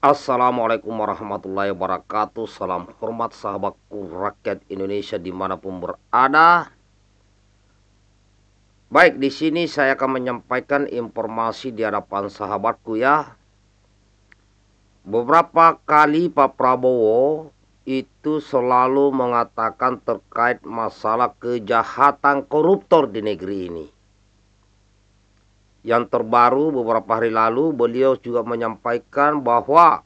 Assalamualaikum warahmatullahi wabarakatuh. Salam hormat sahabatku rakyat Indonesia dimanapun berada. Baik, di sini saya akan menyampaikan informasi di hadapan sahabatku ya. Beberapa kali Pak Prabowo itu selalu mengatakan terkait masalah kejahatan koruptor di negeri ini. Yang terbaru beberapa hari lalu beliau juga menyampaikan bahwa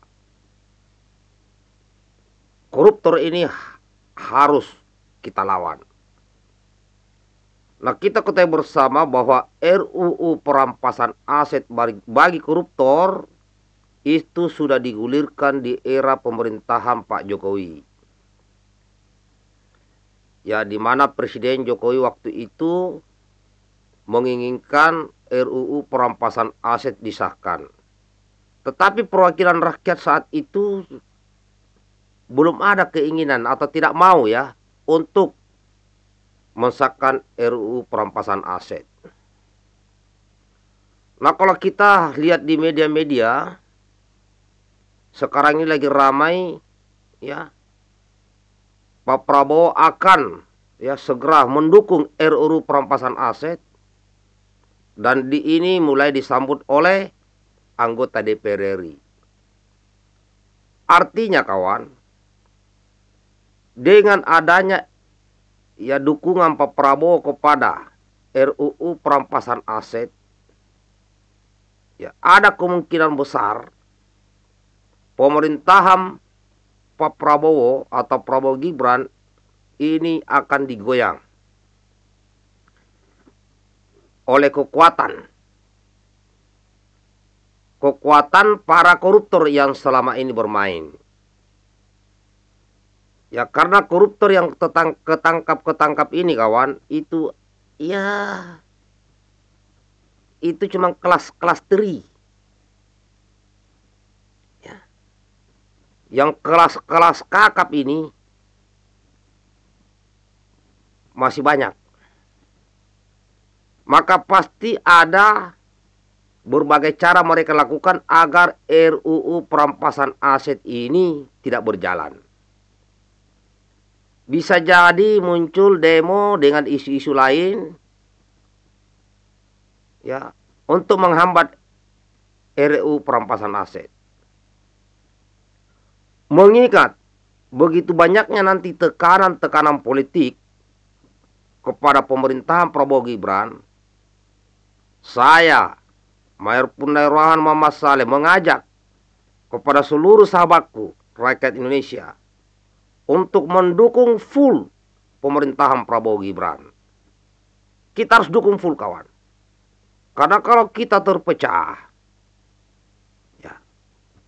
koruptor ini harus kita lawan. Nah, kita ketahui bersama bahwa RUU perampasan aset bagi koruptor itu sudah digulirkan di era pemerintahan Pak Jokowi. Ya, di mana Presiden Jokowi waktu itu menginginkan RUU perampasan aset disahkan. Tetapi perwakilan rakyat saat itu belum ada keinginan atau tidak mau ya untuk mensahkan RUU perampasan aset. Nah, kalau kita lihat di media-media sekarang ini lagi ramai ya, Pak Prabowo akan ya segera mendukung RUU perampasan aset. Dan ini mulai disambut oleh anggota DPR RI. Artinya kawan, dengan adanya ya dukungan Pak Prabowo kepada RUU perampasan aset, ya ada kemungkinan besar pemerintahan Pak Prabowo atau Prabowo Gibran ini akan digoyang oleh kekuatan para koruptor yang selama ini bermain. Ya, karena koruptor yang ketangkap ini kawan, itu ya itu cuma kelas teri. Ya. Yang kelas kakap ini masih banyak. Maka pasti ada berbagai cara mereka lakukan agar RUU perampasan aset ini tidak berjalan. Bisa jadi muncul demo dengan isu-isu lain ya untuk menghambat RUU perampasan aset. Mengingat begitu banyaknya nanti tekanan politik kepada pemerintahan Prabowo Gibran, saya, Mayor Purnawirawan Muhammad Saleh, mengajak kepada seluruh sahabatku rakyat Indonesia untuk mendukung full pemerintahan Prabowo Gibran. Kita harus dukung full kawan. Karena kalau kita terpecah, ya,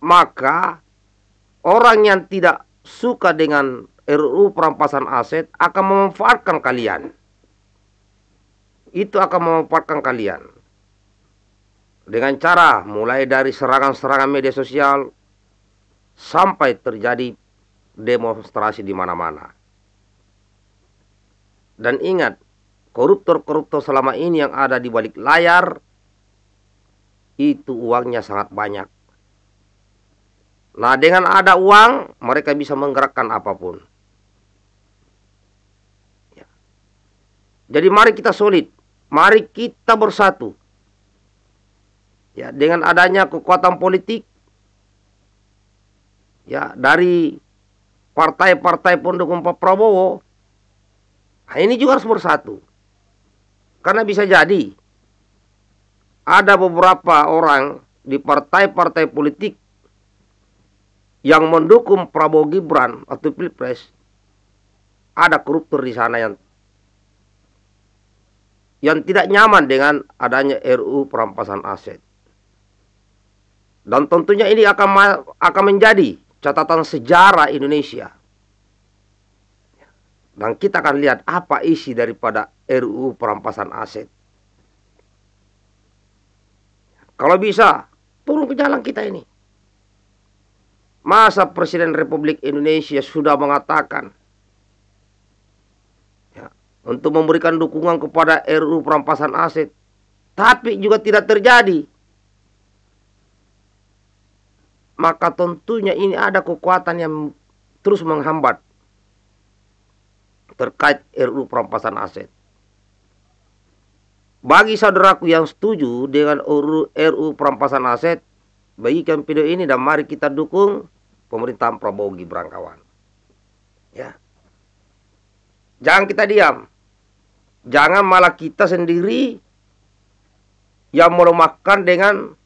maka orang yang tidak suka dengan RUU perampasan aset akan memanfaatkan kalian. Itu akan memanfaatkan kalian. Dengan cara mulai dari serangan-serangan media sosial sampai terjadi demonstrasi di mana-mana. Dan ingat, koruptor-koruptor selama ini yang ada di balik layar itu uangnya sangat banyak. Nah, dengan ada uang mereka bisa menggerakkan apapun. Ya. Jadi mari kita solid, mari kita bersatu. Ya, dengan adanya kekuatan politik ya dari partai-partai pendukung Pak Prabowo, nah ini juga harus bersatu. Karena bisa jadi ada beberapa orang di partai-partai politik yang mendukung Prabowo Gibran atau Pilpres, ada koruptor di sana yang tidak nyaman dengan adanya RUU perampasan aset. Dan tentunya ini akan menjadi catatan sejarah Indonesia. Dan kita akan lihat apa isi daripada RUU perampasan aset. Kalau bisa, turun ke jalan kita ini. Masa Presiden Republik Indonesia sudah mengatakan ya, untuk memberikan dukungan kepada RUU perampasan aset, tapi juga tidak terjadi. maka tentunya ini ada kekuatan yang terus menghambat terkait RUU perampasan aset. Bagi saudaraku yang setuju dengan RUU perampasan aset, bagikan video ini dan mari kita dukung pemerintahan Prabowo Gibran, kawan. Ya. Jangan kita diam. Jangan malah kita sendiri yang melemahkan dengan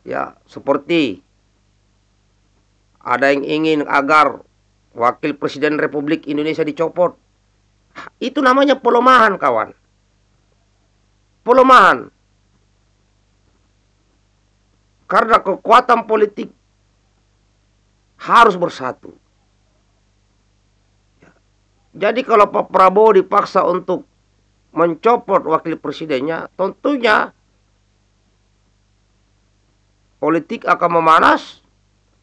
ya seperti ada yang ingin agar Wakil Presiden Republik Indonesia dicopot. Itu namanya pelemahan, kawan. Pelemahan. Karena kekuatan politik harus bersatu. Jadi kalau Pak Prabowo dipaksa untuk mencopot wakil presidennya, tentunya politik akan memanas.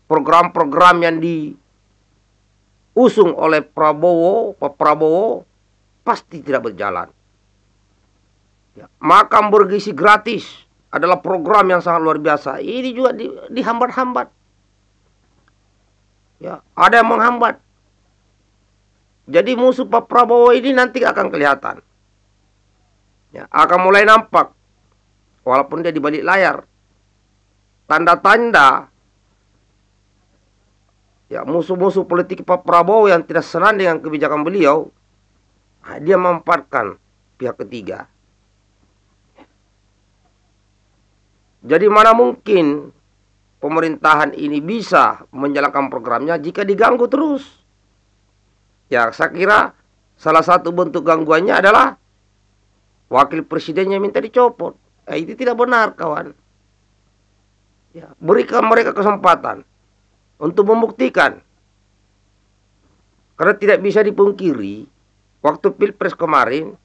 Program-program yang diusung oleh Pak Prabowo pasti tidak berjalan. Ya, makan bergizi gratis adalah program yang sangat luar biasa. Ini juga dihambat-hambat. Ya, ada yang menghambat. Jadi musuh Pak Prabowo ini nanti akan kelihatan. Ya, akan mulai nampak. Walaupun dia di balik layar. Tanda-tanda ya musuh-musuh politik Pak Prabowo yang tidak senang dengan kebijakan beliau, dia memanfaatkan pihak ketiga. Jadi mana mungkin pemerintahan ini bisa menjalankan programnya jika diganggu terus. Ya, saya kira salah satu bentuk gangguannya adalah wakil presidennya minta dicopot. Itu tidak benar, kawan. Ya, berikan mereka kesempatan untuk membuktikan. Karena tidak bisa dipungkiri, waktu Pilpres kemarin,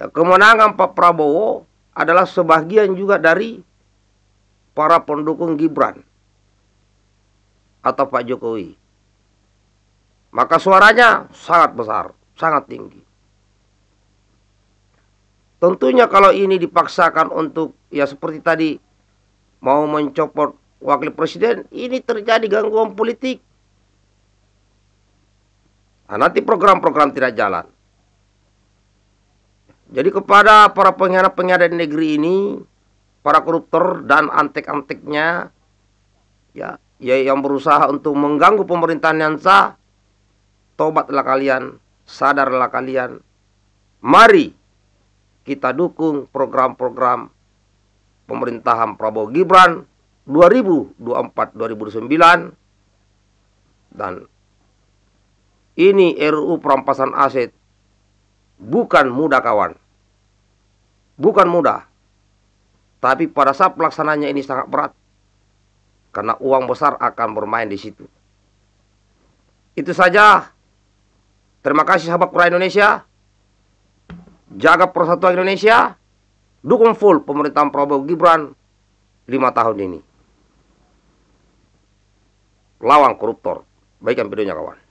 ya, kemenangan Pak Prabowo adalah sebagian juga dari para pendukung Gibran atau Pak Jokowi. Maka suaranya sangat besar, sangat tinggi. Tentunya kalau ini dipaksakan untuk, ya seperti tadi, mau mencopot wakil presiden, ini terjadi gangguan politik. Nah, nanti program-program tidak jalan. Jadi kepada para pengkhianat-pengkhianat negeri ini, para koruptor dan antek-anteknya, ya yang berusaha untuk mengganggu pemerintahan yang sah, tobatlah kalian, sadarlah kalian. Mari kita dukung program-program pemerintahan Prabowo Gibran 2024-2029. Dan ini RUU perampasan aset bukan mudah, kawan. Bukan mudah. Tapi pada saat pelaksananya ini sangat berat. Karena uang besar akan bermain di situ. Itu saja. Terima kasih sahabat Pura Indonesia. Jaga persatuan Indonesia. Dukung full pemerintahan Prabowo Gibran 5 tahun ini. Lawan koruptor. Baikkan videonya, kawan.